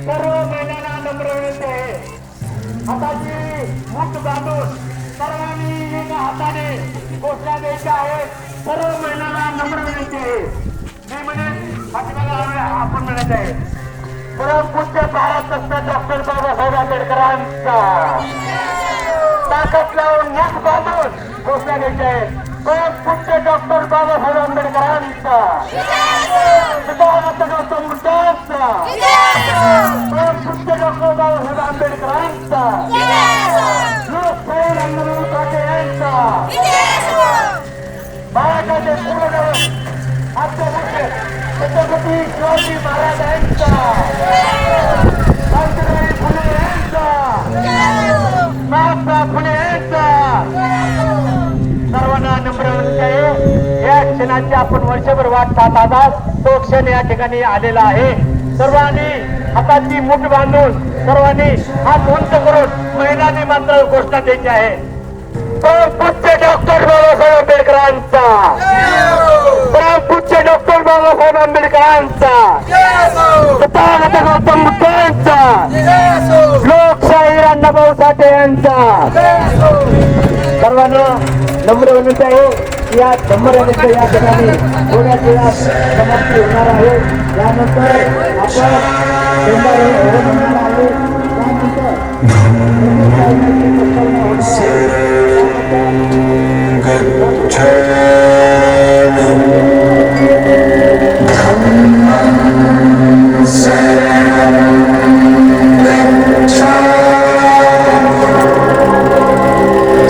सर्व महिलांना नम्र विनंती आहे, हाताची मूठ बांधून सर्वांनी एका हाताने घोषणा द्यायच्या आहेत. सर्व महिलांना नम्र विनंती आहे. मी म्हणेन आपण म्हणत आहे परमपूज्य भारतरत्न डॉक्टर बाबासाहेब आंबेडकरांचा ताकद लावून मूठ बांधून घोषणा द्यायची आहे. परमपूज्य डॉक्टर बाबासाहेब आंबेडकरांचा डॉक्टर मुद्दांचा परमपूज्य डॉक्टर बाबासाहेब आंबेडकरांचा लोकशाही रंगभूमी पाटील यांचा महाराष्ट्राचे पूर्ण आद्य छत्रपती शिवाजी महाराजांचा सावित्रीबाई फुले यांचा महात्मा फुले यांचा सर्वांना नम्र विनंती आहे. या क्षणाची आपण वर्षभर वाट पाहत आहात. तो क्षण या ठिकाणी आलेला आहे. सर्वांनी हाताची मूठ बांधून सर्वांनी हात उंच करून महिलांनी मात्र घोषणा द्यायची आहे. परमपूज्य डॉक्टर बाबासाहेब आंबेडकरांचा परमपूज्य डॉक्टर बाबासाहेब आंबेडकरांचा तथागत गौतम बुद्धांचा लोकशाही अण्णाभाऊ साठे यांचा सर्वांना नम्र विनंती आहे. या नम्र या ठिकाणी थोड्याच वेळात समाप्ती होणार आहे. यानंतर आपण आहे.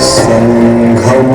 संघम